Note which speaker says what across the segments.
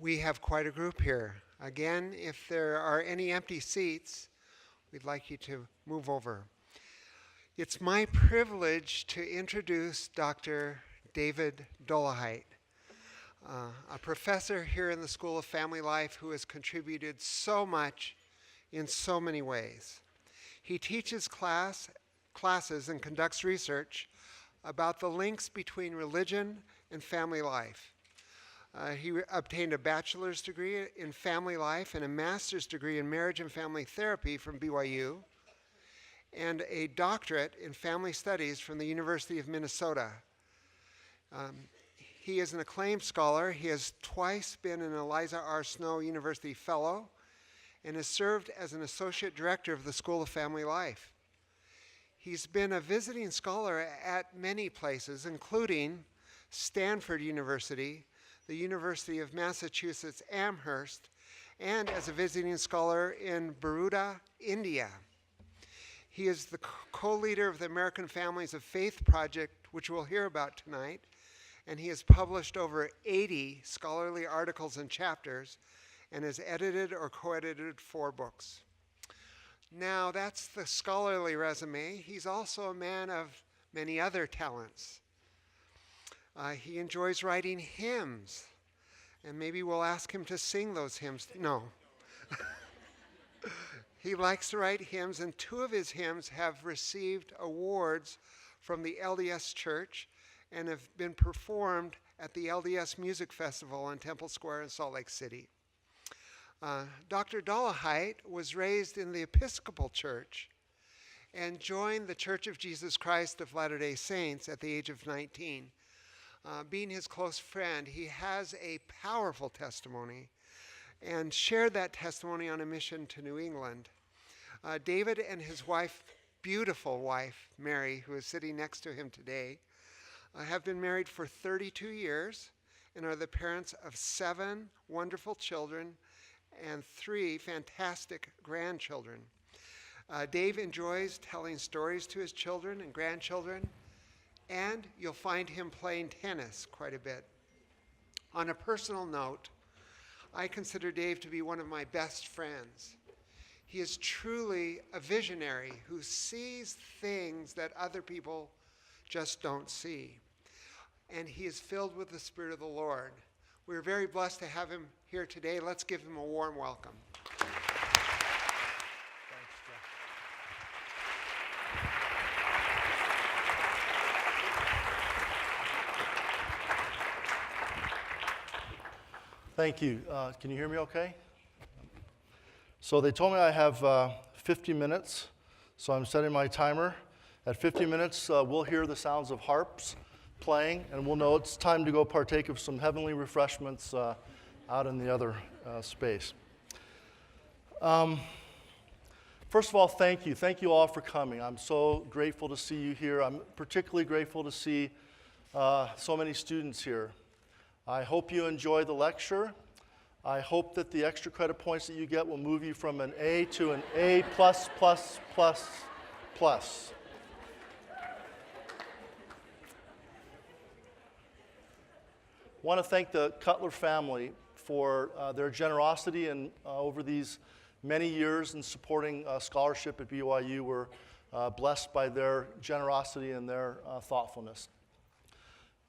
Speaker 1: We have quite a group here. Again, if there are any empty seats, we'd like you to move over. It's my privilege to introduce Dr. David Dollahite, a professor here in the School of Family Life who has contributed so much in so many ways. He teaches classes and conducts research about the links between religion and family life. He obtained a bachelor's degree in family life and a master's degree in marriage and family therapy from BYU, and a doctorate in family studies from the University of Minnesota. He is an acclaimed scholar. He has twice been an Eliza R. Snow University Fellow and has served as an associate director of the School of Family Life. He's been a visiting scholar at many places, including Stanford University, the University of Massachusetts Amherst, and as a visiting scholar in Baroda, India. He is the co-leader of the American Families of Faith Project, which we'll hear about tonight, and he has published over 80 scholarly articles and chapters and has edited or co-edited 4 books. Now, that's the scholarly resume. He's also a man of many other talents. He enjoys writing hymns, and maybe we'll ask him to sing those hymns. No. He likes to write hymns, and 2 of his hymns have received awards from the LDS Church and have been performed at the LDS Music Festival in Temple Square in Salt Lake City. Dr. Dollahite was raised in the Episcopal Church and joined the Church of Jesus Christ of Latter-day Saints at the age of 19. Being his close friend, he has a powerful testimony and shared that testimony on a mission to New England. David and his wife, beautiful wife, Mary, who is sitting next to him today, have been married for 32 years and are the parents of 7 wonderful children and 3 fantastic grandchildren. Dave enjoys telling stories to his children and grandchildren, and you'll find him playing tennis quite a bit. On a personal note, I consider Dave to be one of my best friends. He is truly a visionary who sees things that other people just don't see. And he is filled with the Spirit of the Lord. We're very blessed to have him here today. Let's give him a warm welcome.
Speaker 2: Thank you. Can you hear me okay? So they told me I have 50 minutes, so I'm setting my timer. At 50 minutes, we'll hear the sounds of harps playing, and we'll know it's time to go partake of some heavenly refreshments out in the other space. First of all, thank you. Thank you all for coming. I'm so grateful to see you here. I'm particularly grateful to see so many students here. I hope you enjoy the lecture. I hope that the extra credit points that you get will move you from an A to an A++++. I want to thank the Cutler family for their generosity and over these many years in supporting scholarship at BYU. We're blessed by their generosity and their thoughtfulness.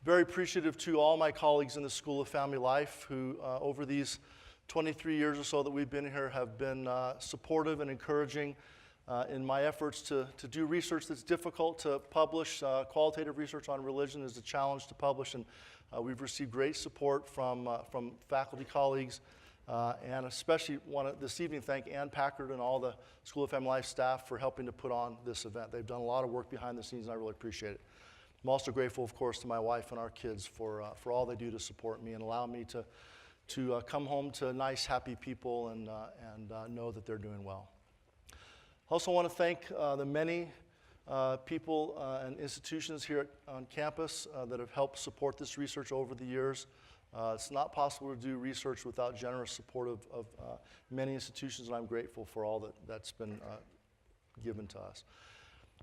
Speaker 2: Very appreciative to all my colleagues in the School of Family Life who, over these 23 years or so that we've been here, have been supportive and encouraging in my efforts to do research that's difficult to publish. Qualitative research on religion is a challenge to publish, and we've received great support from faculty colleagues, and especially want to this evening thank Ann Packard and all the School of Family Life staff for helping to put on this event. They've done a lot of work behind the scenes, and I really appreciate it. I'm also grateful, of course, to my wife and our kids for all they do to support me and allow me to come home to nice, happy people and know that they're doing well. I also want to thank the many people and institutions here on campus that have helped support this research over the years. It's not possible to do research without generous support of many institutions, and I'm grateful for all that's been given to us.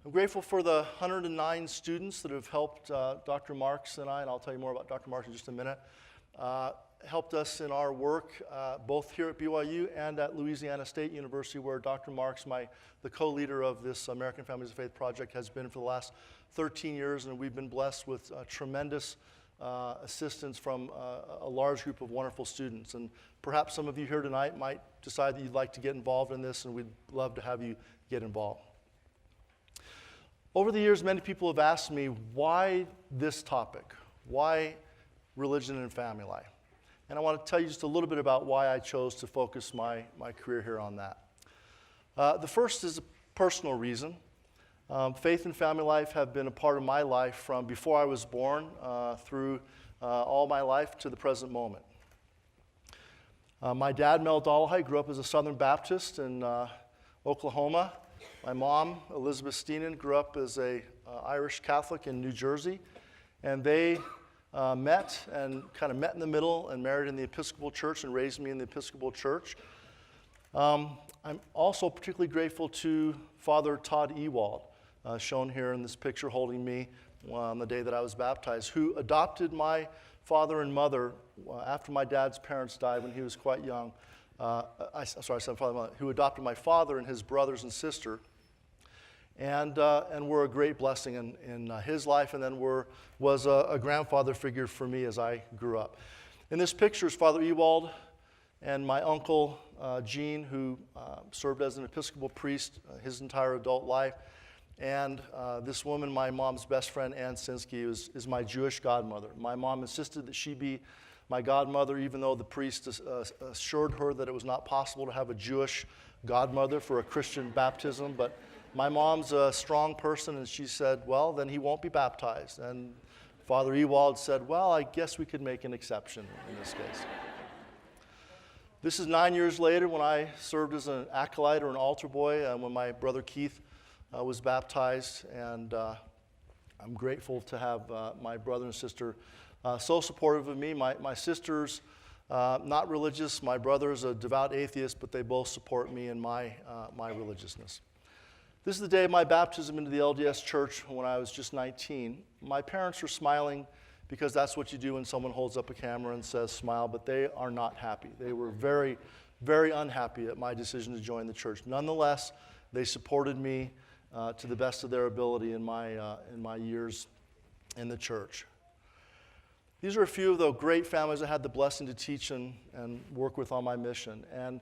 Speaker 2: I'm grateful for the 109 students that have helped Dr. Marks and I, and I'll tell you more about Dr. Marks in just a minute, helped us in our work, both here at BYU and at Louisiana State University, where Dr. Marks, the co-leader of this American Families of Faith project, has been for the last 13 years, and we've been blessed with tremendous assistance from a large group of wonderful students. And perhaps some of you here tonight might decide that you'd like to get involved in this, and we'd love to have you get involved. Over the years, many people have asked me, why this topic? Why religion and family life? And I want to tell you just a little bit about why I chose to focus my career here on that. The first is a personal reason. Faith and family life have been a part of my life from before I was born through all my life to the present moment. My dad, Mel Dollahite, grew up as a Southern Baptist in Oklahoma. My mom, Elizabeth Steenan, grew up as a Irish Catholic in New Jersey. And they met in the middle and married in the Episcopal Church and raised me in the Episcopal Church. I'm also particularly grateful to Father Todd Ewald, shown here in this picture holding me on the day that I was baptized, who adopted my father and mother after my dad's parents died when he was quite young. I said father and mother, who adopted my father and his brothers and sister, and were a great blessing in his life, and then was a grandfather figure for me as I grew up. In this picture is Father Ewald and my uncle Gene, who served as an Episcopal priest his entire adult life. And this woman, my mom's best friend, Ann Sinsky, is my Jewish godmother. My mom insisted that she be my godmother, even though the priest assured her that it was not possible to have a Jewish godmother for a Christian baptism. But my mom's a strong person, and she said, well, then he won't be baptized. And Father Ewald said, well, I guess we could make an exception in this case. This is 9 years later when I served as an acolyte or an altar boy, when my brother Keith was baptized, and I'm grateful to have my brother and sister so supportive of me. My sister's not religious. My brother's a devout atheist, but they both support me in my religiousness. This is the day of my baptism into the LDS Church when I was just 19. My parents were smiling because that's what you do when someone holds up a camera and says smile, but they are not happy. They were very, very unhappy at my decision to join the church. Nonetheless, they supported me to the best of their ability in my years in the church. These are a few of the great families I had the blessing to teach and work with on my mission. And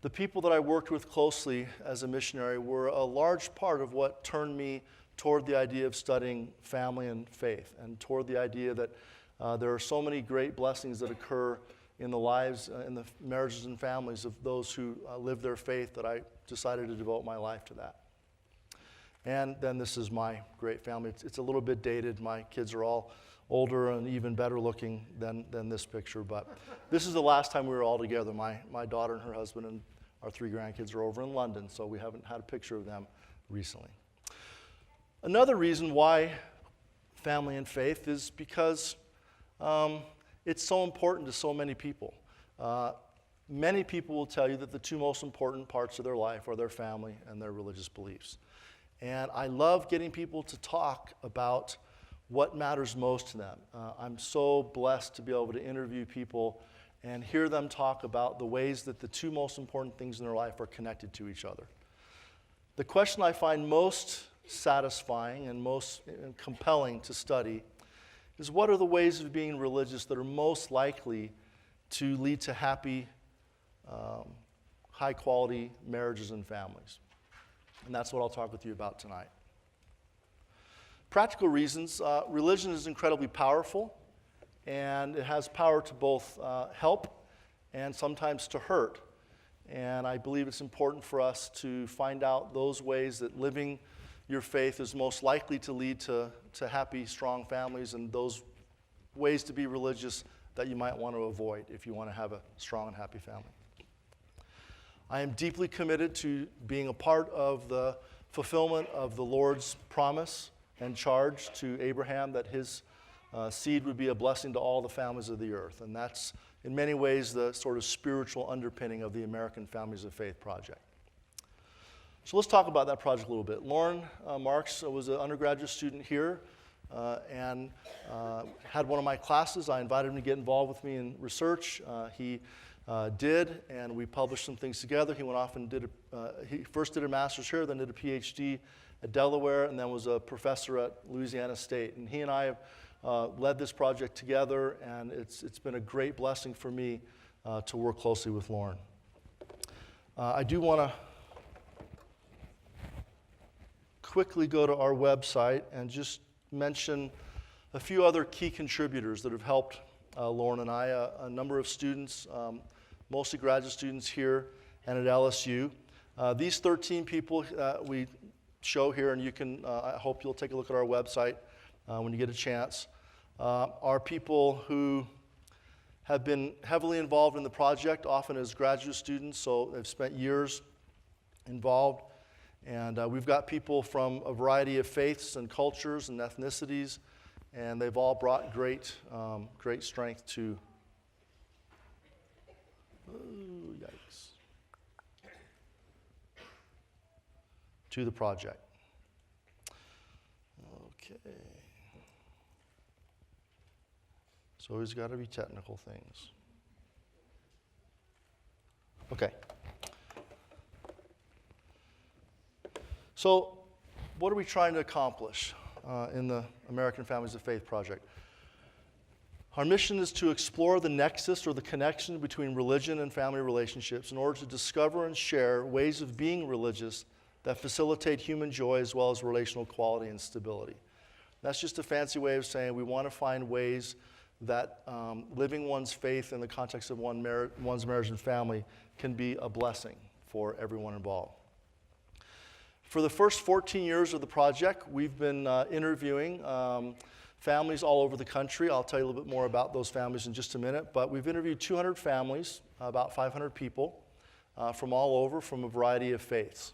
Speaker 2: the people that I worked with closely as a missionary were a large part of what turned me toward the idea of studying family and faith, and toward the idea that there are so many great blessings that occur in the lives, in the marriages and families of those who live their faith, that I decided to devote my life to that. And then this is my great family. It's a little bit dated. My kids are all older and even better looking than this picture. But this is the last time we were all together. My daughter and her husband and our 3 grandkids are over in London, so we haven't had a picture of them recently. Another reason why family and faith is because it's so important to so many people. Many people will tell you that the 2 most important parts of their life are their family and their religious beliefs. And I love getting people to talk about what matters most to them. I'm so blessed to be able to interview people and hear them talk about the ways that the 2 most important things in their life are connected to each other. The question I find most satisfying and most compelling to study is, what are the ways of being religious that are most likely to lead to happy, high-quality marriages and families? And that's what I'll talk with you about tonight. Practical reasons. Religion is incredibly powerful, and it has power to both help and sometimes to hurt. And I believe it's important for us to find out those ways that living your faith is most likely to lead to happy, strong families, and those ways to be religious that you might want to avoid if you want to have a strong and happy family. I am deeply committed to being a part of the fulfillment of the Lord's promise and charge to Abraham that his seed would be a blessing to all the families of the earth. And that's, in many ways, the sort of spiritual underpinning of the American Families of Faith project. So let's talk about that project a little bit. Lauren Marks was an undergraduate student here and had one of my classes. I invited him to get involved with me in research. He did, and we published some things together. He went off and he first did a master's here, then did a PhD at Delaware, and then was a professor at Louisiana State. And he and I have led this project together, and it's been a great blessing for me to work closely with Lauren. I do want to quickly go to our website and just mention a few other key contributors that have helped Lauren and I, a number of students, mostly graduate students here and at LSU. These 13 people we show here, and you can, I hope you'll take a look at our website when you get a chance, are people who have been heavily involved in the project, often as graduate students, so they've spent years involved. And we've got people from a variety of faiths and cultures and ethnicities, and they've all brought great strength to, yikes, to the project. Okay. So always got to be technical things. Okay. So what are we trying to accomplish in the American Families of Faith project? Our mission is to explore the nexus or the connection between religion and family relationships in order to discover and share ways of being religious that facilitate human joy as well as relational quality and stability. That's just a fancy way of saying we want to find ways that living one's faith in the context of one's marriage and family can be a blessing for everyone involved. For the first 14 years of the project, we've been interviewing families all over the country. I'll tell you a little bit more about those families in just a minute, but we've interviewed 200 families, about 500 people from all over, from a variety of faiths.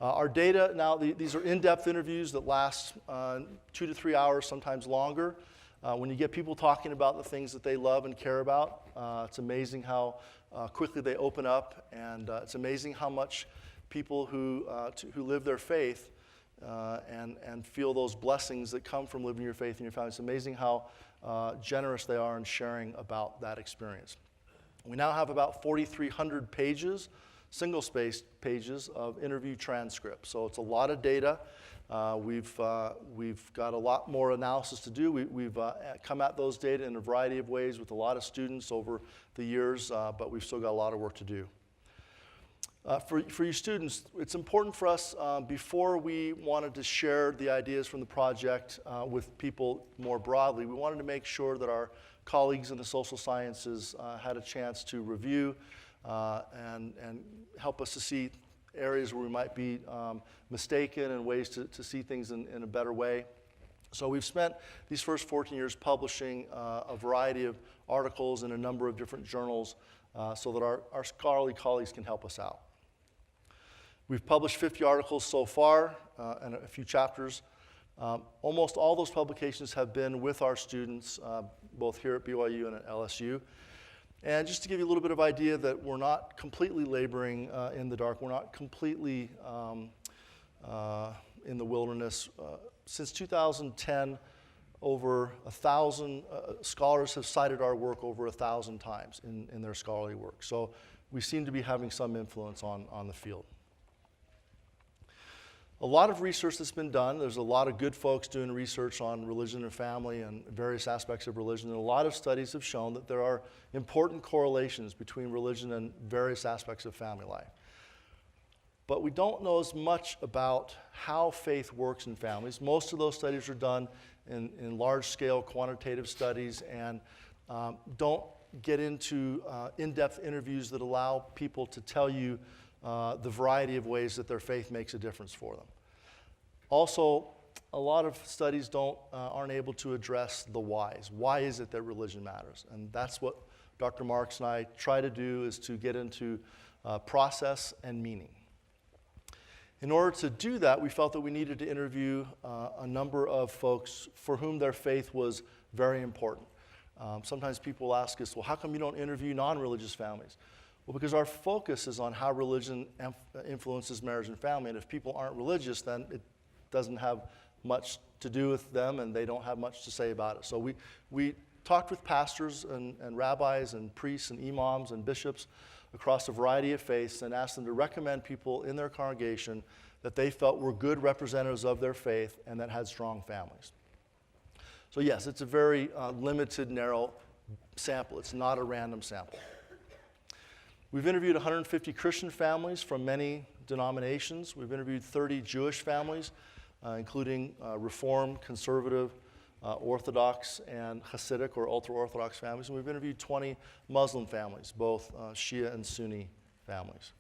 Speaker 2: Our data now, these are in-depth interviews that last 2 to 3 hours, sometimes longer. When you get people talking about the things that they love and care about, it's amazing how quickly they open up, and it's amazing how much people who live their faith and feel those blessings that come from living your faith in your family. It's amazing how generous they are in sharing about that experience. We now have about 4,300 pages, single-spaced pages of interview transcripts. So it's a lot of data. We've got a lot more analysis to do. We've come at those data in a variety of ways with a lot of students over the years, but we've still got a lot of work to do. For you students, it's important for us, before we wanted to share the ideas from the project with people more broadly, we wanted to make sure that our colleagues in the social sciences had a chance to review and help us to see areas where we might be mistaken and ways to see things in a better way. So we've spent these first 14 years publishing a variety of articles in a number of different journals so that our scholarly colleagues can help us out. We've published 50 articles so far and a few chapters. Almost all those publications have been with our students, both here at BYU and at LSU. And just to give you a little bit of idea that we're not completely laboring in the dark, we're not completely in the wilderness. Since 2010, over 1,000 scholars have cited our work over 1,000 times in their scholarly work. So we seem to be having some influence on the field. A lot of research that's been done. There's a lot of good folks doing research on religion and family and various aspects of religion. And a lot of studies have shown that there are important correlations between religion and various aspects of family life. But we don't know as much about how faith works in families. Most of those studies are done in large-scale quantitative studies and don't get into in-depth interviews that allow people to tell you the variety of ways that their faith makes a difference for them. Also, a lot of studies aren't able to address the whys. Why is it that religion matters? And that's what Dr. Marks and I try to do, is to get into process and meaning. In order to do that, we felt that we needed to interview a number of folks for whom their faith was very important. Sometimes people ask us, well, how come you don't interview non-religious families? Well, because our focus is on how religion influences marriage and family, and if people aren't religious, then it doesn't have much to do with them, and they don't have much to say about it. So we talked with pastors and rabbis and priests and imams and bishops across a variety of faiths and asked them to recommend people in their congregation that they felt were good representatives of their faith and that had strong families. So yes, it's a very limited, narrow sample. It's not a random sample. We've interviewed 150 Christian families from many denominations. We've interviewed 30 Jewish families, including Reform, Conservative, Orthodox, and Hasidic or ultra-Orthodox families. And we've interviewed 20 Muslim families, both Shia and Sunni families.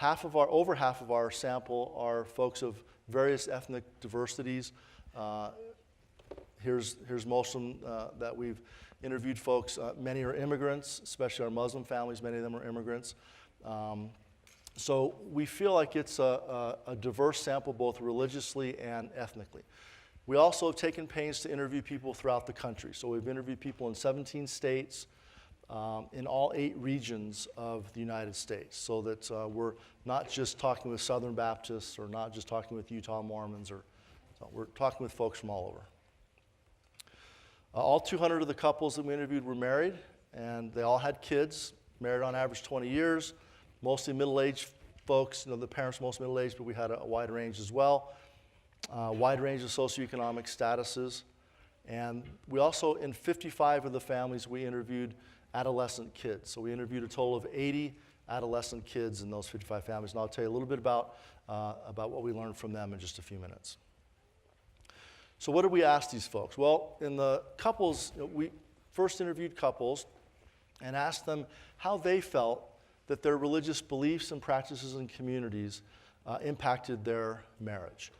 Speaker 2: Over half of our sample are folks of various ethnic diversities. Here's most of them that we've interviewed folks. Many are immigrants, especially our Muslim families. Many of them are immigrants. So we feel like it's a diverse sample, both religiously and ethnically. We also have taken pains to interview people throughout the country. So we've interviewed people in 17 states, in all 8 regions of the United States, so that we're not just talking with Southern Baptists or not just talking with Utah Mormons, so we're talking with folks from all over. All 200 of the couples that we interviewed were married, and they all had kids, married on average 20 years, mostly middle-aged folks. The parents were mostly middle-aged, but we had a wide range as well, wide range of socioeconomic statuses. And we also, in 55 of the families, we interviewed adolescent kids. So we interviewed a total of 80 adolescent kids in those 55 families, and I'll tell you a little bit about what we learned from them in just a few minutes. So what did we ask these folks? Well, in the couples, we first interviewed couples and asked them how they felt that their religious beliefs and practices and communities impacted their marriage.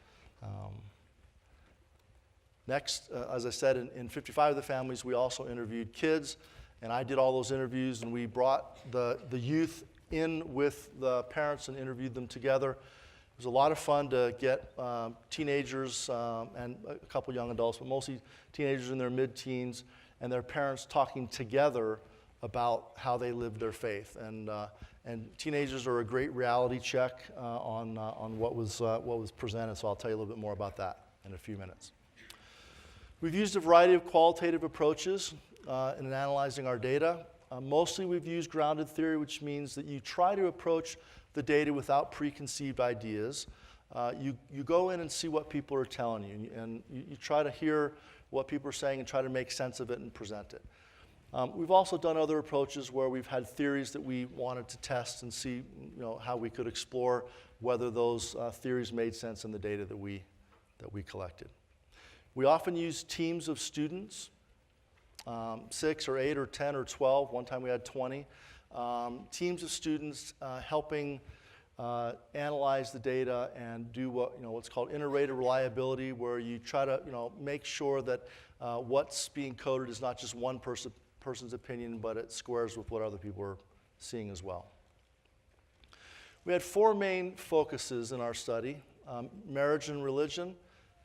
Speaker 2: Next, as I said, in 55 of the families, we also interviewed kids, and I did all those interviews, and we brought the youth in with the parents and interviewed them together. It was a lot of fun to get teenagers and a couple young adults, but mostly teenagers in their mid-teens, and their parents talking together about how they lived their faith. And teenagers are a great reality check on what was presented, so I'll tell you a little bit more about that in a few minutes. We've used a variety of qualitative approaches in analyzing our data. Mostly we've used grounded theory, which means that you try to approach the data without preconceived ideas. You go in and see what people are telling you, and you try to hear what people are saying and try to make sense of it and present it. We've also done other approaches where we've had theories that we wanted to test and see how we could explore whether those theories made sense in the data that we collected. We often use teams of students, 6 or 8 or 10 or 12. One time we had 20. Teams of students helping analyze the data and do what's called inter-rater reliability, where you try to make sure that what's being coded is not just one person's opinion, but it squares with what other people are seeing as well. We had 4 main focuses in our study: marriage and religion,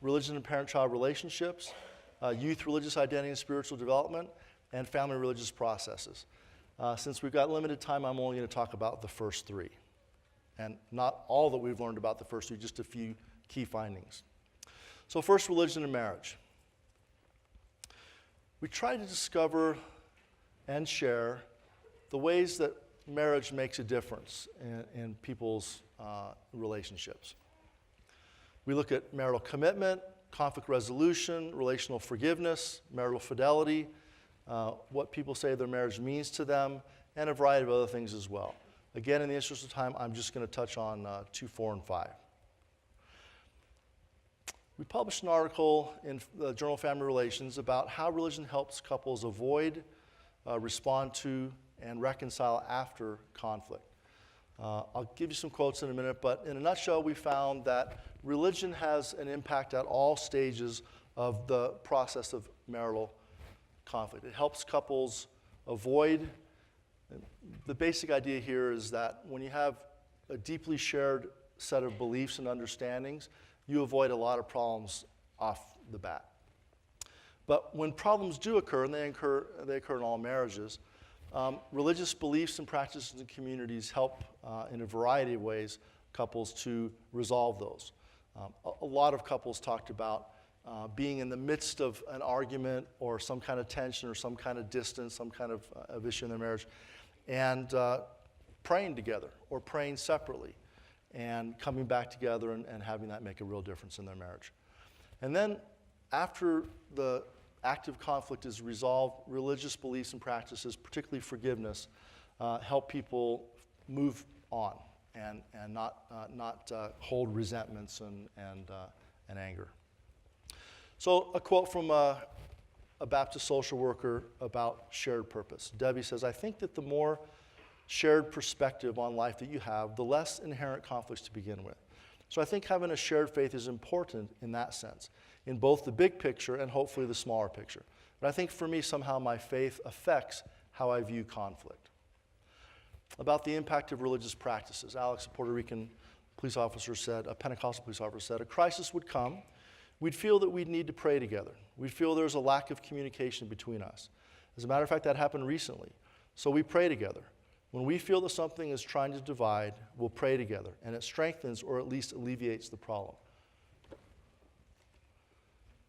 Speaker 2: religion and parent-child relationships, youth religious identity and spiritual development, and family religious processes. Since we've got limited time, I'm only going to talk about the first 3. And not all that we've learned about the first 3, just a few key findings. So first, religion and marriage. We tried to discover and share the ways that marriage makes a difference in people's relationships. We look at marital commitment, conflict resolution, relational forgiveness, marital fidelity, what people say their marriage means to them, and a variety of other things as well. Again, in the interest of time, I'm just going to touch on 2, 4, and 5. We published an article in the Journal of Family Relations about how religion helps couples avoid, respond to, and reconcile after conflict. I'll give you some quotes in a minute, but in a nutshell, we found that religion has an impact at all stages of the process of marital conflict. It helps couples avoid. The basic idea here is that when you have a deeply shared set of beliefs and understandings, you avoid a lot of problems off the bat. But when problems do occur, and they occur in all marriages, religious beliefs and practices and communities help in a variety of ways couples to resolve those. A lot of couples talked about being in the midst of an argument or some kind of tension or some kind of distance, some kind of issue in their marriage, and praying together or praying separately and coming back together and having that make a real difference in their marriage. And then after the active conflict is resolved, religious beliefs and practices, particularly forgiveness, help people move on and not hold resentments and anger. So a quote from a Baptist social worker about shared purpose. Debbie says, "I think that the more shared perspective on life that you have, the less inherent conflicts to begin with. So I think having a shared faith is important in that sense, in both the big picture and hopefully the smaller picture. But I think for me, somehow my faith affects how I view conflict." About the impact of religious practices, Alex, a Puerto Rican police officer said, a Pentecostal police officer said, "A crisis would come. We'd feel that we'd need to pray together. We'd feel there's a lack of communication between us. As a matter of fact, that happened recently. So we pray together. When we feel that something is trying to divide, we'll pray together, and it strengthens or at least alleviates the problem."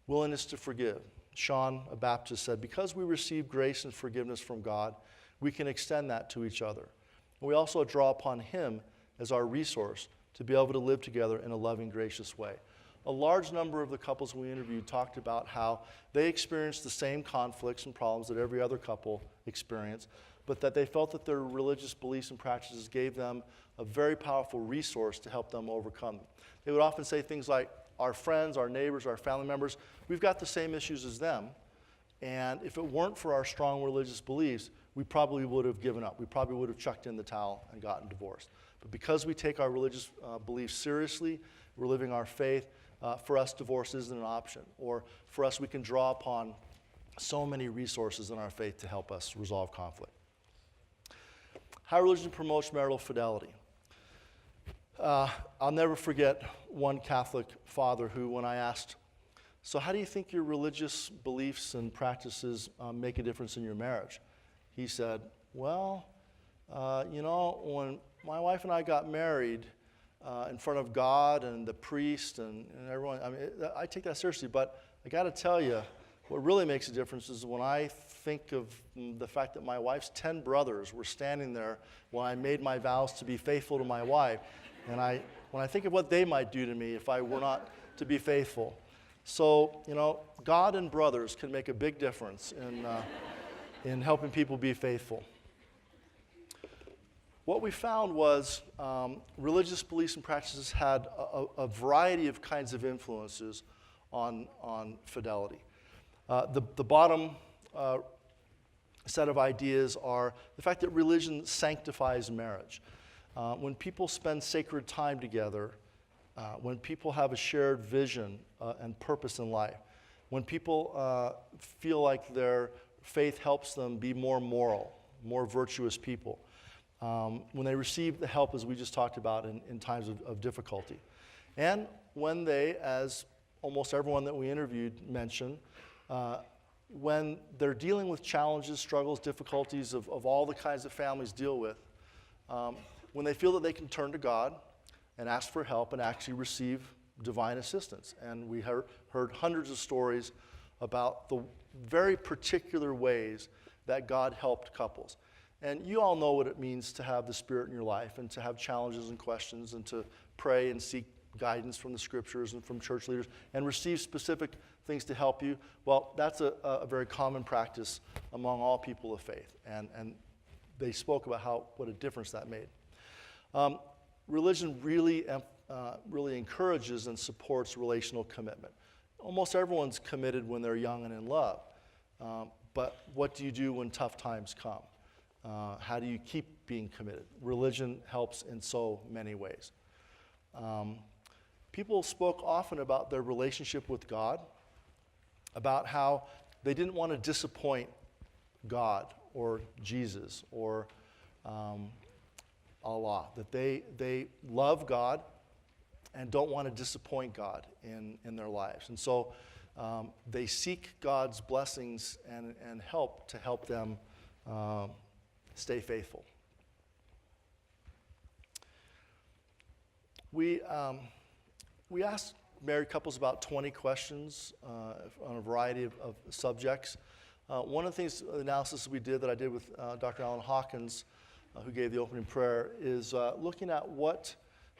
Speaker 2: Willingness to forgive. Sean, a Baptist, said, "Because we receive grace and forgiveness from God, we can extend that to each other. And we also draw upon Him as our resource to be able to live together in a loving, gracious way." A large number of the couples we interviewed talked about how they experienced the same conflicts and problems that every other couple experienced, but that they felt that their religious beliefs and practices gave them a very powerful resource to help them overcome them. They would often say things like, "Our friends, our neighbors, our family members, we've got the same issues as them, and if it weren't for our strong religious beliefs, we probably would have given up. We probably would have chucked in the towel and gotten divorced. But because we take our religious beliefs seriously, we're living our faith, for us, divorce isn't an option. Or for us, we can draw upon so many resources in our faith to help us resolve conflict." How religion promotes marital fidelity. I'll never forget one Catholic father who, when I asked, "So how do you think your religious beliefs and practices make a difference in your marriage?" He said, "Well, when my wife and I got married, in front of God and the priest and everyone, I take that seriously, but I got to tell you, what really makes a difference is when I think of the fact that my wife's 10 brothers were standing there when I made my vows to be faithful to my wife, and when I think of what they might do to me if I were not to be faithful." So, God and brothers can make a big difference in helping people be faithful. What we found was religious beliefs and practices had a variety of kinds of influences on fidelity. The bottom set of ideas are the fact that religion sanctifies marriage. When people spend sacred time together, when people have a shared vision and purpose in life, when people feel like their faith helps them be more moral, more virtuous people, when they receive the help, as we just talked about, in times of difficulty. And when they, as almost everyone that we interviewed mentioned, when they're dealing with challenges, struggles, difficulties of all the kinds that families deal with, when they feel that they can turn to God and ask for help and actually receive divine assistance. And we heard hundreds of stories about the very particular ways that God helped couples. And you all know what it means to have the Spirit in your life and to have challenges and questions and to pray and seek guidance from the Scriptures and from church leaders and receive specific things to help you. Well, that's a very common practice among all people of faith. And they spoke about what a difference that made. Religion really encourages and supports relational commitment. Almost everyone's committed when they're young and in love. But what do you do when tough times come? How do you keep being committed? Religion helps in so many ways. People spoke often about their relationship with God, about how they didn't want to disappoint God or Jesus or Allah, that they love God and don't want to disappoint God in their lives. And so they seek God's blessings and help to help them stay faithful. We asked married couples about 20 questions on a variety of subjects. One of the things, the analysis we did that I did with Dr. Alan Hawkins, who gave the opening prayer, is looking at what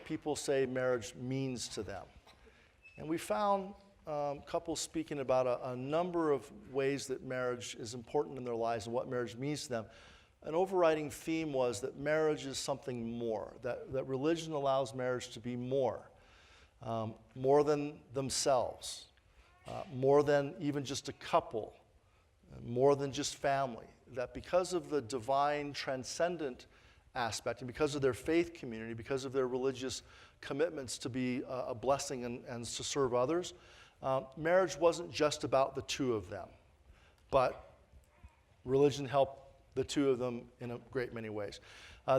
Speaker 2: people say marriage means to them. And we found couples speaking about a number of ways that marriage is important in their lives and what marriage means to them. An overriding theme was that marriage is something more, that religion allows marriage to be more than themselves, more than even just a couple, more than just family. That because of the divine transcendent aspect and because of their faith community, because of their religious commitments to be a blessing and to serve others, marriage wasn't just about the two of them, but religion helped the two of them in a great many ways.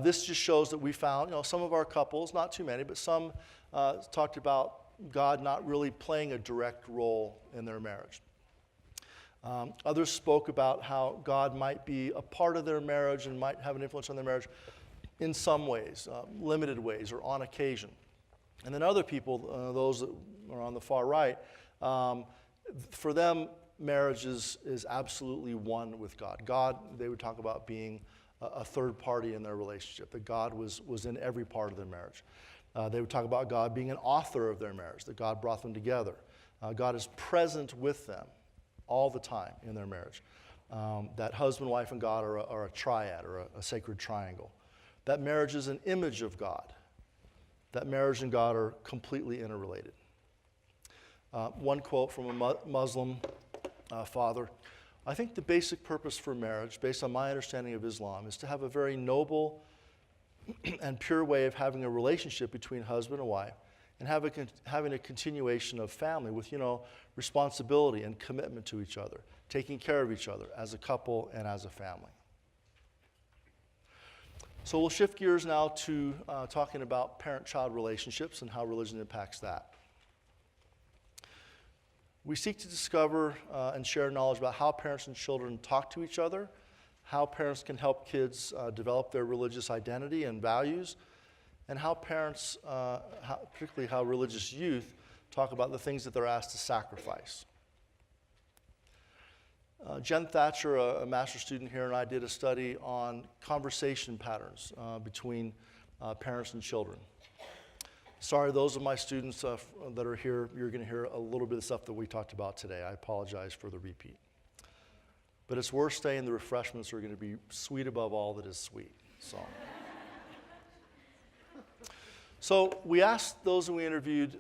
Speaker 2: This just shows that we found, some of our couples, not too many, but some talked about God not really playing a direct role in their marriage. Others spoke about how God might be a part of their marriage and might have an influence on their marriage in some ways, limited ways, or on occasion. And then other people, those that are on the far right, for them, marriage is absolutely one with God. God, they would talk about being a third party in their relationship, that God was in every part of their marriage. They would talk about God being an author of their marriage, that God brought them together. God is present with them all the time in their marriage. That husband, wife, and God are a triad or a sacred triangle. That marriage is an image of God. That marriage and God are completely interrelated. One quote from a Muslim father: I think the basic purpose for marriage, based on my understanding of Islam, is to have a very noble and pure way of having a relationship between husband and wife, and having a continuation of family with, responsibility and commitment to each other, taking care of each other as a couple and as a family. So we'll shift gears now to talking about parent-child relationships and how religion impacts that. We seek to discover and share knowledge about how parents and children talk to each other, how parents can help kids develop their religious identity and values, and how parents, particularly how religious youth, talk about the things that they're asked to sacrifice. Jen Thatcher, a master's student here, and I did a study on conversation patterns between parents and children. Sorry, those of my students that are here, you're going to hear a little bit of stuff that we talked about today. I apologize for the repeat. But it's worth staying. The refreshments are going to be sweet above all that is sweet. So we asked those that we interviewed,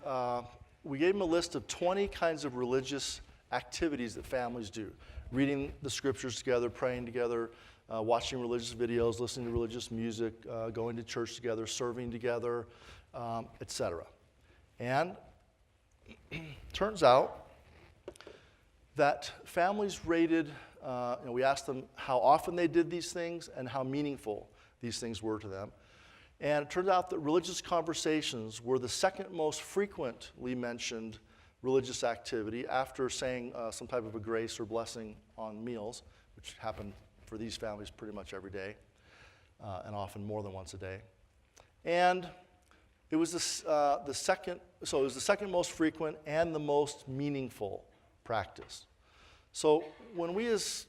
Speaker 2: we gave them a list of 20 kinds of religious activities that families do. Reading the scriptures together, praying together, watching religious videos, listening to religious music, going to church together, serving together, etc. And turns out that families rated, we asked them how often they did these things and how meaningful these things were to them. And it turned out that religious conversations were the second most frequently mentioned religious activity after saying some type of a grace or blessing on meals, which happened for these families pretty much every day, and often more than once a day. And it was the second most frequent and the most meaningful practice. So when we as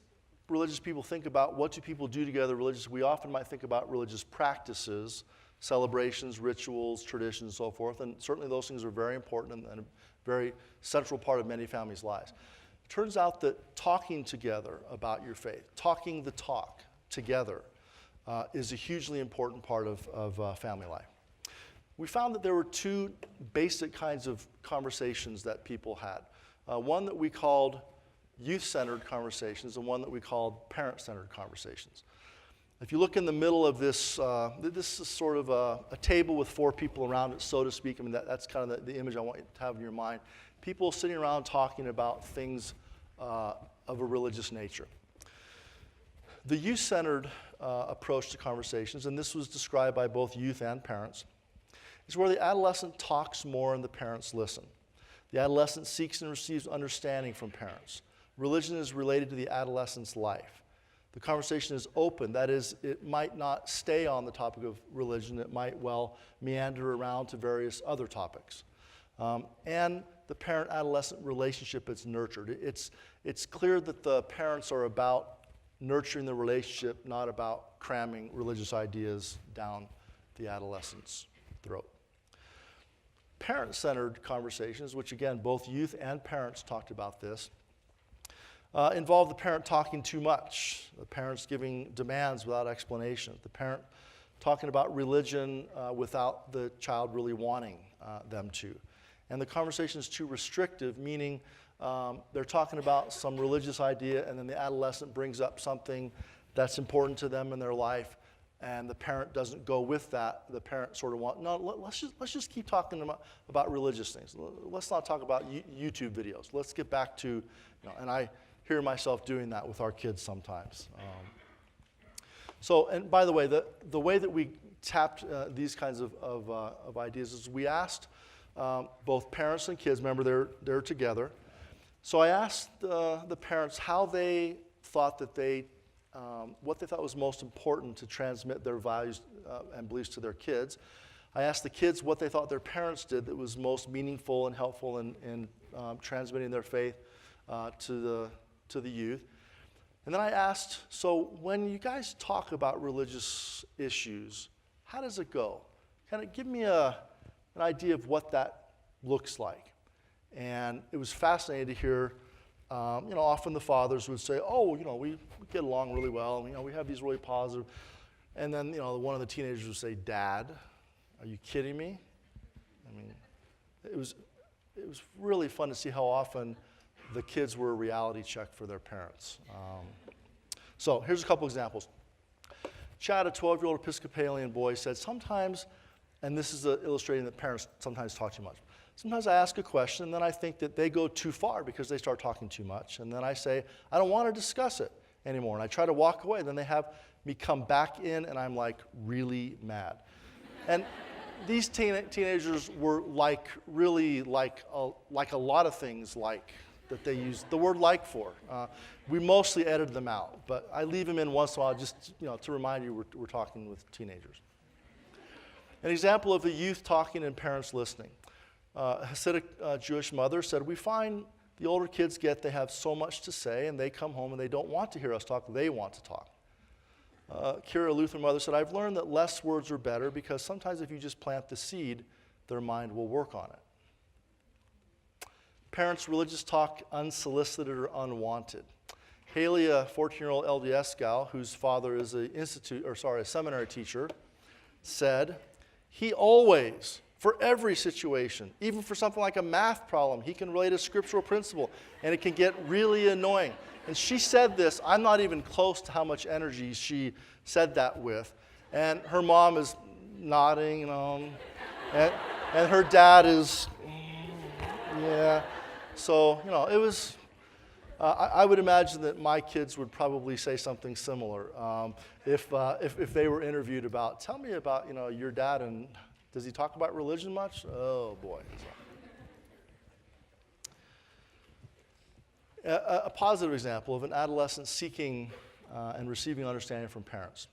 Speaker 2: religious people think about what do people do together religious, we often might think about religious practices, celebrations, rituals, traditions, and so forth, and certainly those things are very important and a very central part of many families' lives. It turns out that talking together about your faith, talking the talk together, is a hugely important part of family life. We found that there were two basic kinds of conversations that people had. One that we called youth-centered conversations and one that we called parent-centered conversations. If you look in the middle of this, this is sort of a table with four people around it, so to speak. I mean, that's kind of the image I want you to have in your mind. People sitting around talking about things of a religious nature. The youth-centered approach to conversations, and this was described by both youth and parents, is where the adolescent talks more and the parents listen. The adolescent seeks and receives understanding from parents. Religion is related to the adolescent's life. The conversation is open. That is, it might not stay on the topic of religion. It might well meander around to various other topics. And the parent-adolescent relationship is nurtured. It's clear that the parents are about nurturing the relationship, not about cramming religious ideas down the adolescent's throat. Parent-centered conversations, which again, both youth and parents talked about this, involve the parent talking too much, the parents giving demands without explanation, the parent talking about religion without the child really wanting them to. And the conversation is too restrictive, meaning they're talking about some religious idea and then the adolescent brings up something that's important to them in their life and the parent doesn't go with that. The parent sort of let's just keep talking about religious things. Let's not talk about YouTube videos. Let's get back to, and I hear myself doing that with our kids sometimes. And by the way, the way that we tapped these kinds of ideas is we asked both parents and kids, remember they're together. So I asked the parents how they thought that what they thought was most important to transmit their values and beliefs to their kids. I asked the kids what they thought their parents did that was most meaningful and helpful in transmitting their faith to the youth. And then I asked, so when you guys talk about religious issues, how does it go? Kind of give me an idea of what that looks like. And it was fascinating to hear, often the fathers would say, we get along really well, and, we have these really positive. And then, one of the teenagers would say, Dad, are you kidding me? I mean, it was really fun to see how often the kids were a reality check for their parents. So here's a couple examples. Chad, a 12-year-old Episcopalian boy, said sometimes, and this is illustrating that parents sometimes talk too much, sometimes I ask a question and then I think that they go too far because they start talking too much. And then I say, I don't want to discuss it anymore. And I try to walk away. Then they have me come back in and I'm like really mad. And these teenagers were really like a lot of things that they use the word like for. We mostly edited them out, but I leave them in once in a while just to remind you we're talking with teenagers. An example of the youth talking and parents listening. A Hasidic Jewish mother said, we find the older kids they have so much to say, and they come home and they don't want to hear us talk, they want to talk. Kira, a Lutheran mother, said, I've learned that less words are better because sometimes if you just plant the seed, their mind will work on it. Parents' religious talk unsolicited or unwanted. Haley, a 14-year-old LDS gal whose father is a seminary teacher, said, he always, for every situation, even for something like a math problem, he can relate a scriptural principle, and it can get really annoying. And she said this, I'm not even close to how much energy she said that with. And her mom is nodding, and her dad is, yeah. So, it was, I would imagine that my kids would probably say something similar if they were interviewed about, tell me about, your dad, and does he talk about religion much? Oh, boy. A positive example of an adolescent seeking and receiving understanding from parents.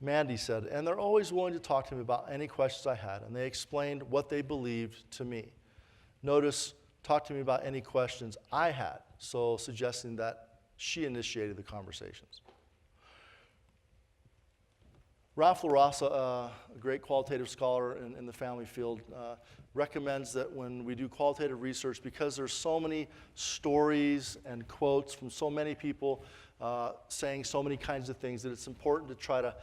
Speaker 2: Mandy said, and they're always willing to talk to me about any questions I had, and they explained what they believed to me. Notice, talk to me about any questions I had, so suggesting that she initiated the conversations. Ralph LaRossa, a great qualitative scholar in the family field, recommends that when we do qualitative research, because there's so many stories and quotes from so many people saying so many kinds of things, that it's important to try to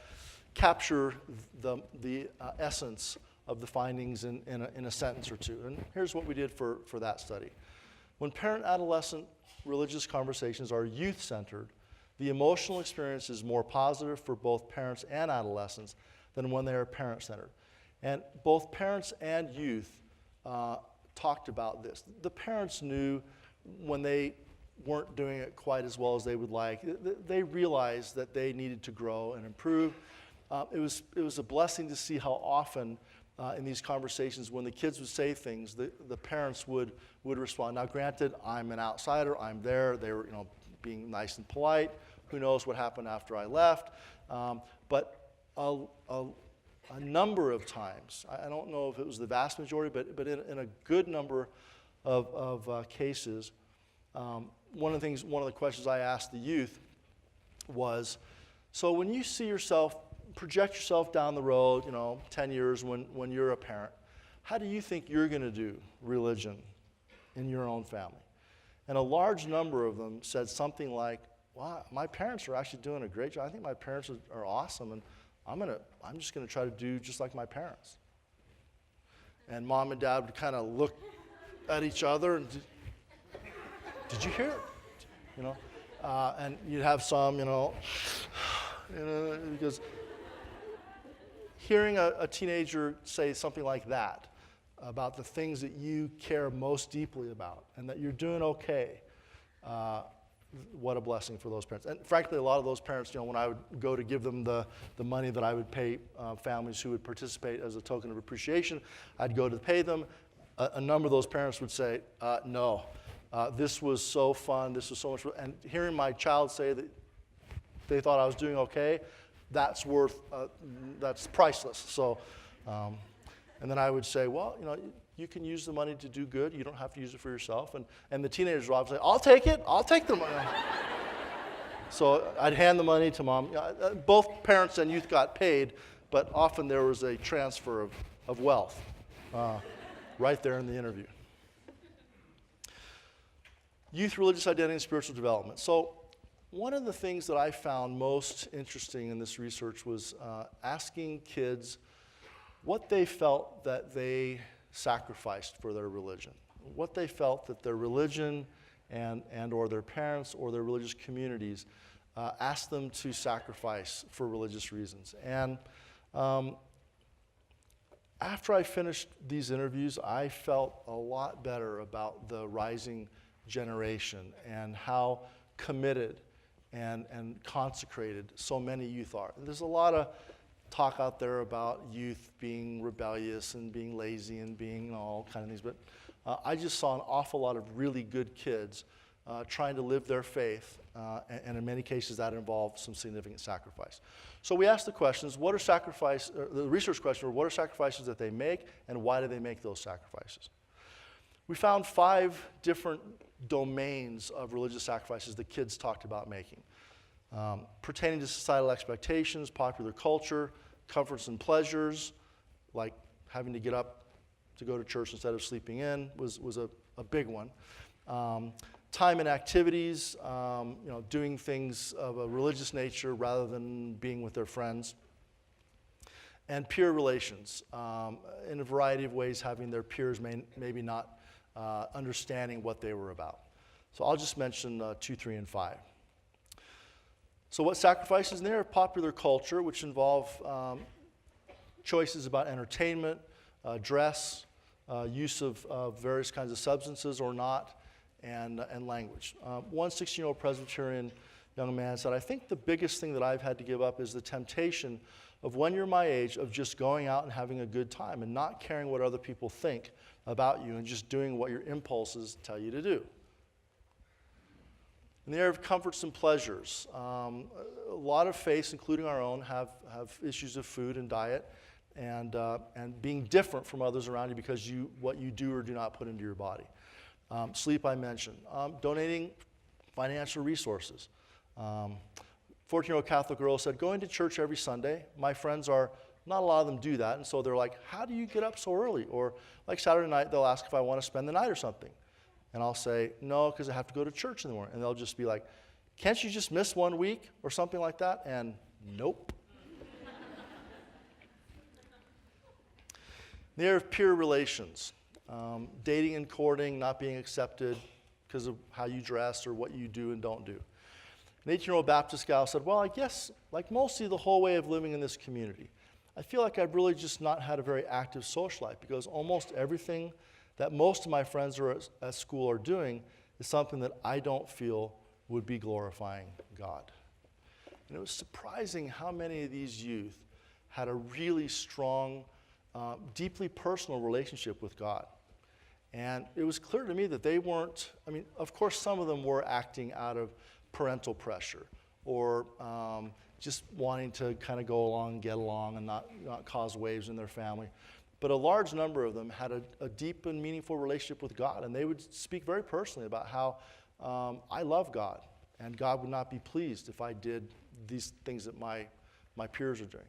Speaker 2: capture the essence of the findings in a sentence or two. And here's what we did for that study. When parent-adolescent religious conversations are youth-centered, the emotional experience is more positive for both parents and adolescents than when they are parent-centered. And both parents and youth talked about this. The parents knew when they weren't doing it quite as well as they would like. They realized that they needed to grow and improve. It was a blessing to see how often in these conversations, when the kids would say things, the parents would respond. Now, granted, I'm an outsider. I'm there. They were, being nice and polite. Who knows what happened after I left? But a number of times, I don't know if it was the vast majority, but in a good number of cases, one of the questions I asked the youth was, so when you see yourself, project yourself down the road, 10 years when you're a parent, how do you think you're going to do religion in your own family? And a large number of them said something like, wow, my parents are actually doing a great job. I think my parents are awesome, and I'm just going to try to do just like my parents. And mom and dad would kind of look at each other and, did you hear it? And you'd have some, because hearing a teenager say something like that about the things that you care most deeply about and that you're doing okay, what a blessing for those parents. And frankly, a lot of those parents, when I would go to give them the money that I would pay families who would participate as a token of appreciation, I'd go to pay them. A number of those parents would say, no, this was so fun, this was so much fun. And hearing my child say that they thought I was doing okay, that's priceless. So, and then I would say, well, you can use the money to do good. You don't have to use it for yourself. And the teenagers would say, I'll take it. I'll take the money. So I'd hand the money to mom. Both parents and youth got paid, but often there was a transfer of wealth right there in the interview. Youth religious identity and spiritual development. So one of the things that I found most interesting in this research was asking kids what they felt that they sacrificed for their religion, what they felt that their religion and or their parents or their religious communities asked them to sacrifice for religious reasons. And after I finished these interviews, I felt a lot better about the rising generation and how committed and consecrated so many youth are. There's a lot of talk out there about youth being rebellious and being lazy and being all kind of things, but I just saw an awful lot of really good kids trying to live their faith, and in many cases that involved some significant sacrifice. So we asked the questions, the research question were, what are sacrifices that they make, and why do they make those sacrifices? We found 5 different domains of religious sacrifices that kids talked about making. Pertaining to societal expectations, popular culture, comforts and pleasures, like having to get up to go to church instead of sleeping in was a big one. Time and activities, doing things of a religious nature rather than being with their friends. And peer relations, in a variety of ways, having their peers maybe not understanding what they were about. So I'll just mention 2, 3, and 5. So what sacrifices in there? Popular culture, which involve choices about entertainment, dress, use of various kinds of substances or not, and language. One 16-year-old Presbyterian young man said, I think the biggest thing that I've had to give up is the temptation of when you're my age of just going out and having a good time and not caring what other people think about you and just doing what your impulses tell you to do. In the area of comforts and pleasures, a lot of faiths, including our own, have issues of food and diet and being different from others around you because what you do or do not put into your body. Sleep, I mentioned. Donating financial resources. 14-year-old Catholic girl said, going to church every Sunday, my friends not a lot of them do that, and so they're like, how do you get up so early? Or like Saturday night, they'll ask if I want to spend the night or something. And I'll say, no, because I have to go to church in the morning. And they'll just be like, can't you just miss 1 week or something like that? And nope. In the area of peer relations, dating and courting, not being accepted because of how you dress or what you do and don't do. An 18-year-old Baptist gal said, well, I guess like mostly the whole way of living in this community, I feel like I've really just not had a very active social life because almost everything that most of my friends at school are doing is something that I don't feel would be glorifying God. And it was surprising how many of these youth had a really strong, deeply personal relationship with God. And it was clear to me that they weren't, of course some of them were acting out of parental pressure or just wanting to kind of go along and get along and not cause waves in their family. but a large number of them had a deep and meaningful relationship with God, and they would speak very personally about how I love God, and God would not be pleased if I did these things that my peers are doing.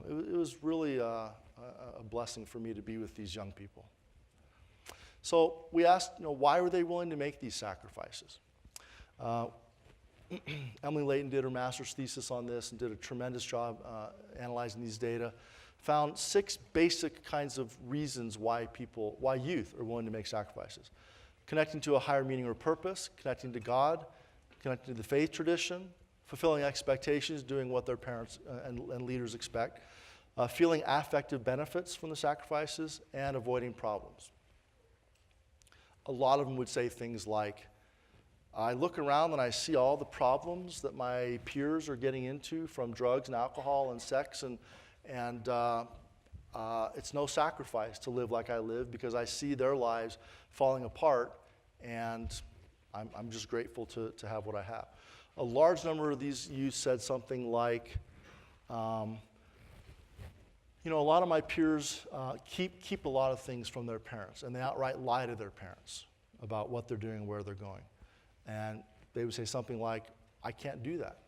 Speaker 2: It was really a blessing for me to be with these young people. So we asked, why were they willing to make these sacrifices? Emily Layton did her master's thesis on this and did a tremendous job analyzing these data. Found 6 basic kinds of reasons why youth are willing to make sacrifices. Connecting to a higher meaning or purpose, connecting to God, connecting to the faith tradition, fulfilling expectations, doing what their parents and leaders expect, feeling affective benefits from the sacrifices, and avoiding problems. A lot of them would say things like, I look around and I see all the problems that my peers are getting into from drugs and alcohol and sex, and it's no sacrifice to live like I live because I see their lives falling apart, and I'm just grateful to have what I have. A large number of these youth said something like, a lot of my peers keep a lot of things from their parents, and they outright lie to their parents about what they're doing and where they're going. And they would say something like, I can't do that.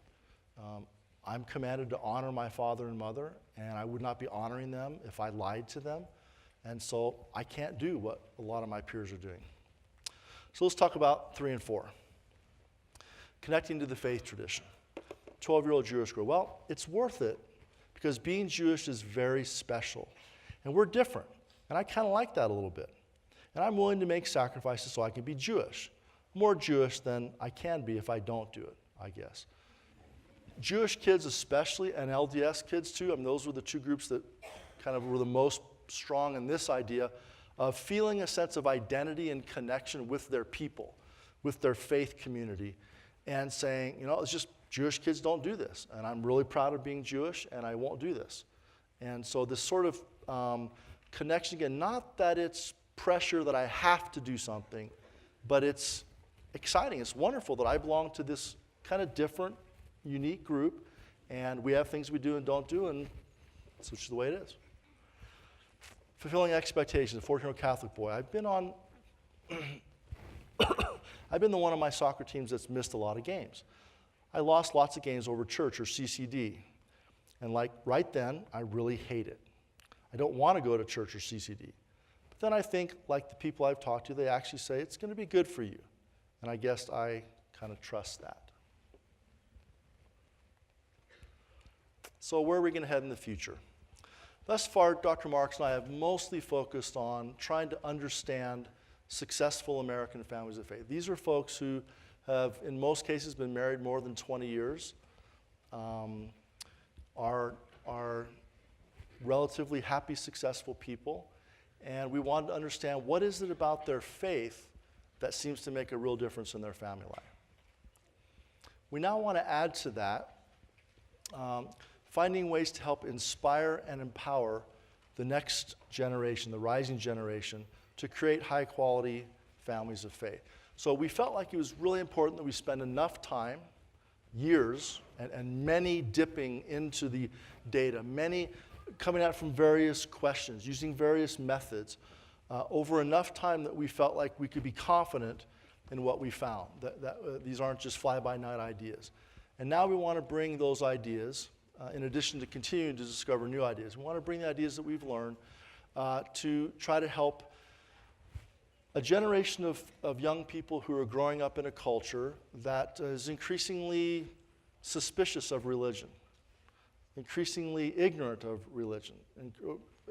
Speaker 2: I'm commanded to honor my father and mother, and I would not be honoring them if I lied to them. And so I can't do what a lot of my peers are doing. So let's talk about 3 and 4. Connecting to the faith tradition. 12-year-old Jewish girl. Well, it's worth it because being Jewish is very special. And we're different. And I kind of like that a little bit. And I'm willing to make sacrifices so I can be Jewish. More Jewish than I can be if I don't do it, I guess. Jewish kids especially, and LDS kids too, those were the 2 groups that kind of were the most strong in this idea of feeling a sense of identity and connection with their people, with their faith community, and saying, it's just Jewish kids don't do this, and I'm really proud of being Jewish, and I won't do this. And so this sort of connection, again, not that it's pressure that I have to do something, but it's exciting. It's wonderful that I belong to this kind of different, unique group, and we have things we do and don't do, and it's just the way it is. Fulfilling expectations, a 14-year-old Catholic boy. I've been the one on my soccer teams that's missed a lot of games. I lost lots of games over church or CCD, and right then, I really hate it. I don't want to go to church or CCD. But then I think, like the people I've talked to, they actually say, it's going to be good for you. And I guess I kind of trust that. So where are we going to head in the future? Thus far, Dr. Marks and I have mostly focused on trying to understand successful American families of faith. These are folks who have, in most cases, been married more than 20 years, are relatively happy, successful people, and we wanted to understand what is it about their faith that seems to make a real difference in their family life. We now want to add to that finding ways to help inspire and empower the next generation, the rising generation, to create high-quality families of faith. So we felt like it was really important that we spend enough time, years, and many dipping into the data, many coming at from various questions, using various methods, over enough time that we felt like we could be confident in what we found, that these aren't just fly-by-night ideas. And now we want to bring those ideas, in addition to continuing to discover new ideas, we want to bring the ideas that we've learned to try to help a generation of young people who are growing up in a culture that is increasingly suspicious of religion, increasingly ignorant of religion, and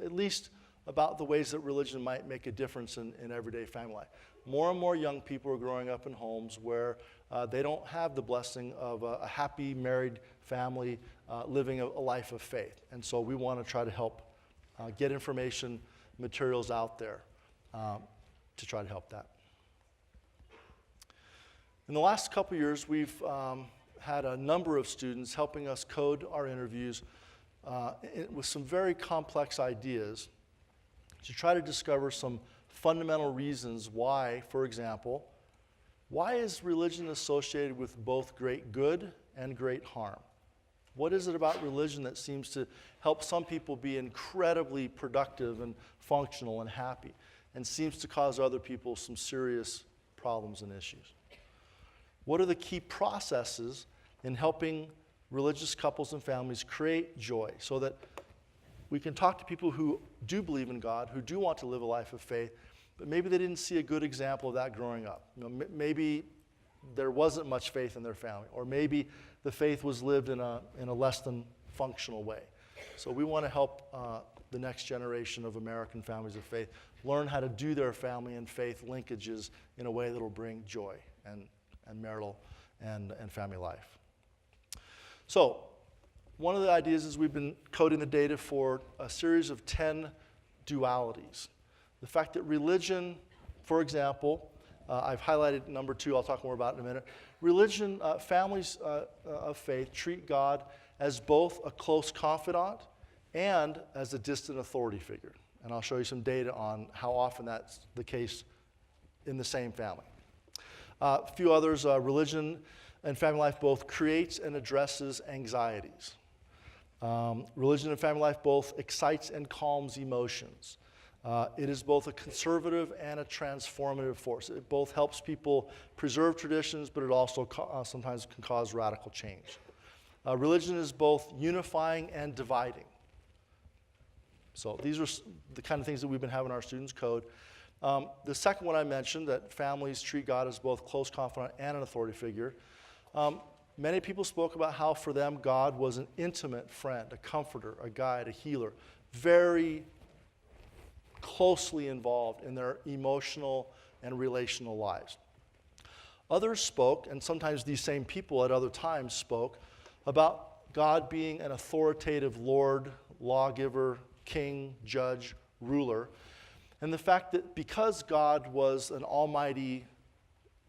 Speaker 2: at least about the ways that religion might make a difference in everyday family life. More and more young people are growing up in homes where they don't have the blessing of a happy married family living a life of faith. And so we want to try to help get information, materials out there to try to help that. In the last couple years, we've had a number of students helping us code our interviews with some very complex ideas to try to discover some fundamental reasons why, for example, why is religion associated with both great good and great harm? What is it about religion that seems to help some people be incredibly productive and functional and happy, and seems to cause other people some serious problems and issues? What are the key processes in helping religious couples and families create joy so that we can talk to people who do believe in God, who do want to live a life of faith, but maybe they didn't see a good example of that growing up. Maybe there wasn't much faith in their family, or maybe the faith was lived in a less than functional way. So we want to help the next generation of American families of faith learn how to do their family and faith linkages in a way that will bring joy and marital and family life. So one of the ideas is we've been coding the data for a series of 10 dualities. The fact that religion, for example, I've highlighted number 2, I'll talk more about it in a minute. Religion, families of faith treat God as both a close confidant and as a distant authority figure. And I'll show you some data on how often that's the case in the same family. A few others, religion and family life both creates and addresses anxieties. Religion and family life both excites and calms emotions. It is both a conservative and a transformative force. It both helps people preserve traditions, but it also sometimes can cause radical change. Religion is both unifying and dividing. So these are the kind of things that we've been having our students code. The second one I mentioned, that families treat God as both close confidant and an authority figure. Many people spoke about how for them God was an intimate friend, a comforter, a guide, a healer, very closely involved in their emotional and relational lives. Others spoke, and sometimes these same people at other times spoke, about God being an authoritative Lord, lawgiver, king, judge, ruler, and the fact that because God was an almighty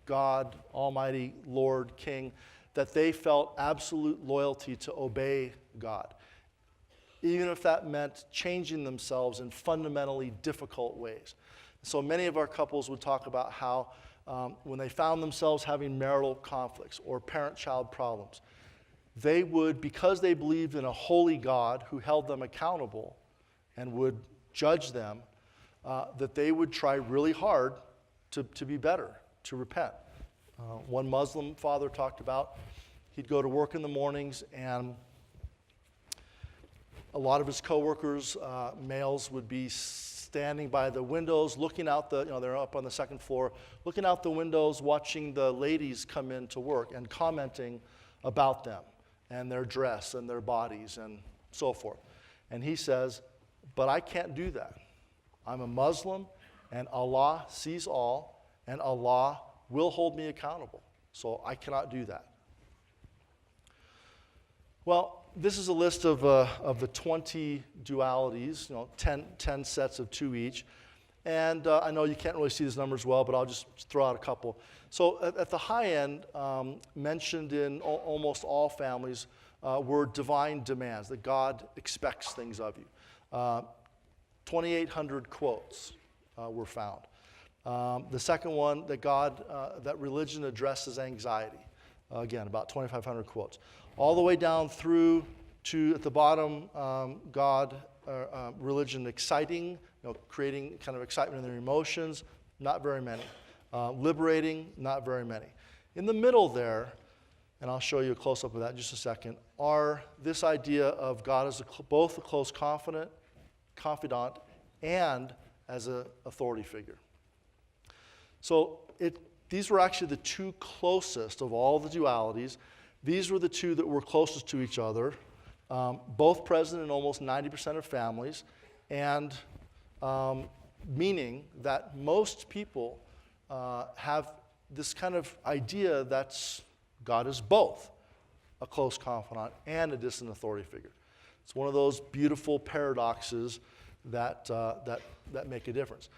Speaker 2: God, almighty Lord, king, that they felt absolute loyalty to obey God, even if that meant changing themselves in fundamentally difficult ways. So many of our couples would talk about how when they found themselves having marital conflicts or parent-child problems, they would, because they believed in a holy God who held them accountable and would judge them, that they would try really hard to be better, to repent. One Muslim father talked about he'd go to work in the mornings, and a lot of his coworkers, males, would be standing by the windows, looking out they're up on the second floor, looking out the windows, watching the ladies come in to work and commenting about them and their dress and their bodies and so forth. And he says, but I can't do that. I'm a Muslim, and Allah sees all, and Allah will hold me accountable. So I cannot do that. Well, this is a list of the 20 dualities, 10 sets of 2 each. And I know you can't really see these numbers well, but I'll just throw out a couple. So at the high end, mentioned in almost all families, were divine demands, that God expects things of you. 2,800 quotes were found. The second one, that religion addresses anxiety. Again, about 2,500 quotes. All the way down through to, at the bottom, religion exciting, creating kind of excitement in their emotions, not very many. Liberating, not very many. In the middle there, and I'll show you a close-up of that in just a second, are this idea of God as both a close confidant and as an authority figure. So these were actually the 2 closest of all the dualities. These were the 2 that were closest to each other, both present in almost 90% of families, and meaning that most people have this kind of idea that God is both a close confidant and a distant authority figure. It's one of those beautiful paradoxes that make a difference.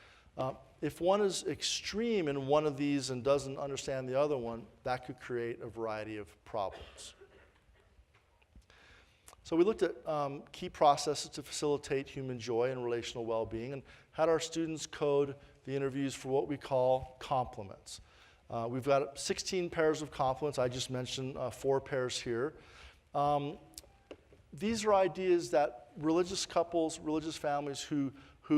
Speaker 2: If one is extreme in one of these and doesn't understand the other one, that could create a variety of problems. So we looked at key processes to facilitate human joy and relational well-being, and had our students code the interviews for what we call complements. We've got 16 pairs of complements. I just mentioned 4 pairs here. these are ideas that religious couples, religious families who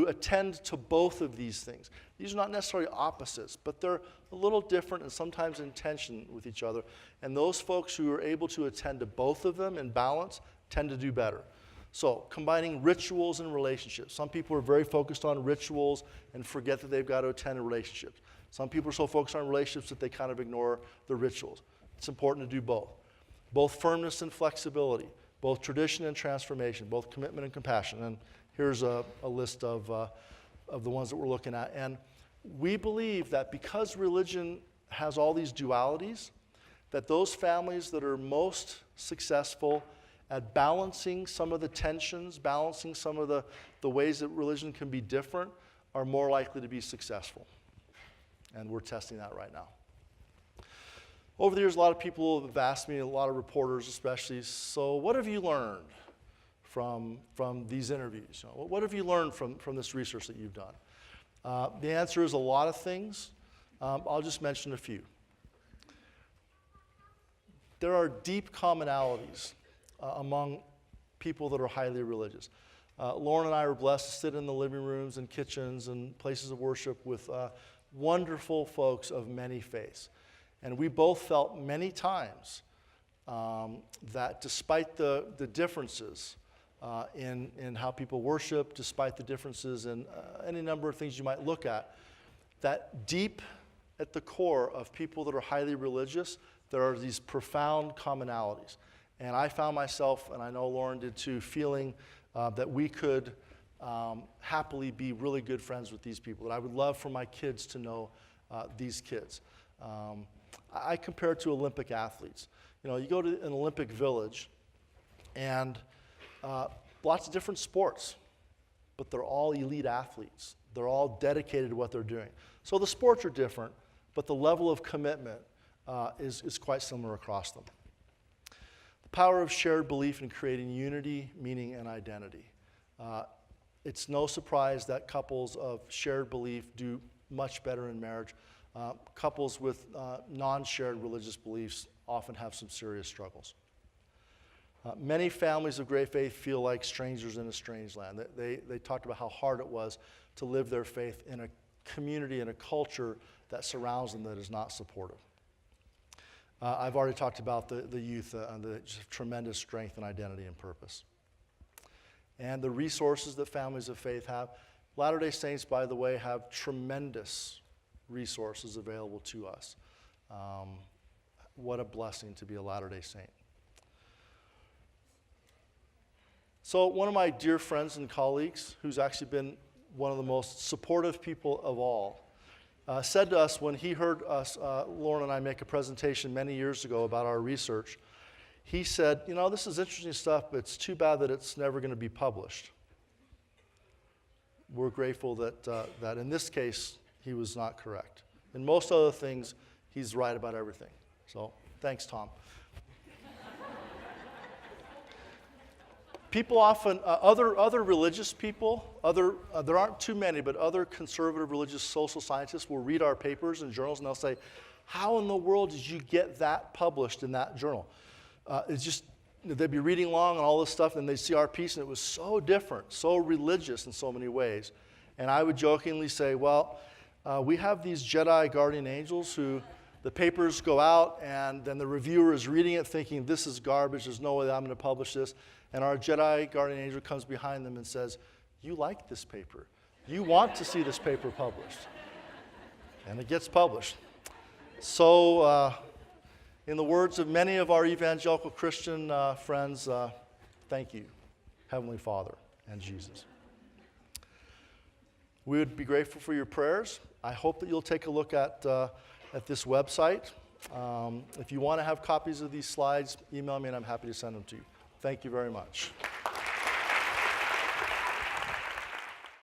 Speaker 2: attend to both of these things. These are not necessarily opposites, but they're a little different and sometimes in tension with each other. And those folks who are able to attend to both of them in balance tend to do better. So, combining rituals and relationships. Some people are very focused on rituals and forget that they've got to attend to relationships. Some people are so focused on relationships that they kind of ignore the rituals. It's important to do both. Both firmness and flexibility, both tradition and transformation, both commitment and compassion. And here's a list of the ones that we're looking at. And we believe that because religion has all these dualities, that those families that are most successful at balancing some of the tensions, balancing some of the ways that religion can be different, are more likely to be successful. And we're testing that right now. Over the years, a lot of people have asked me, a lot of reporters especially, so what have you learned from these interviews? You know, what have you learned from this research that you've done? The answer is a lot of things. I'll just mention a few. There are deep commonalities among people that are highly religious. Lauren and I are blessed to sit in the living rooms and kitchens and places of worship with wonderful folks of many faiths. And we both felt many times that despite the differences in how people worship, despite the differences in any number of things you might look at, that deep at the core of people that are highly religious, there are these profound commonalities. And I found myself, and I know Lauren did too, feeling that we could happily be really good friends with these people, that I would love for my kids to know these kids. I compare it to Olympic athletes. You know, you go to an Olympic village, and lots of different sports, but they're all elite athletes. They're all dedicated to what they're doing. So the sports are different, but the level of commitment is quite similar across them. The power of shared belief in creating unity, meaning, and identity. It's no surprise that couples of shared belief do much better in marriage. Couples with non-shared religious beliefs often have some serious struggles. Many families of great faith feel like strangers in a strange land. They talked about how hard it was to live their faith in a community and a culture that surrounds them that is not supportive. I've already talked about the youth and the tremendous strength and identity and purpose. And the resources that families of faith have. Latter-day Saints, by the way, have tremendous resources available to us. What a blessing to be a Latter-day Saint. So one of my dear friends and colleagues, who's actually been one of the most supportive people of all, said to us when he heard us, Lauren and I, make a presentation many years ago about our research, he said, you know, this is interesting stuff, but it's too bad that it's never going to be published. We're grateful that in this case, he was not correct. In most other things, he's right about everything. So thanks, Tom. People often, other religious people, there aren't too many, but other conservative religious social scientists will read our papers and journals and they'll say, how in the world did you get that published in that journal? It's just, they'd be reading along and all this stuff and they'd see our piece and it was so different, so religious in so many ways. And I would jokingly say, well, we have these Jedi guardian angels who the papers go out and then the reviewer is reading it thinking, this is garbage, there's no way that I'm going to publish this. And our Jedi guardian angel comes behind them and says, you like this paper. You want to see this paper published. And it gets published. So, in the words of many of our evangelical Christian friends, thank you, Heavenly Father and Jesus. We would be grateful for your prayers. I hope that you'll take a look at this website. If you want to have copies of these slides, email me and I'm happy to send them to you. Thank you very much.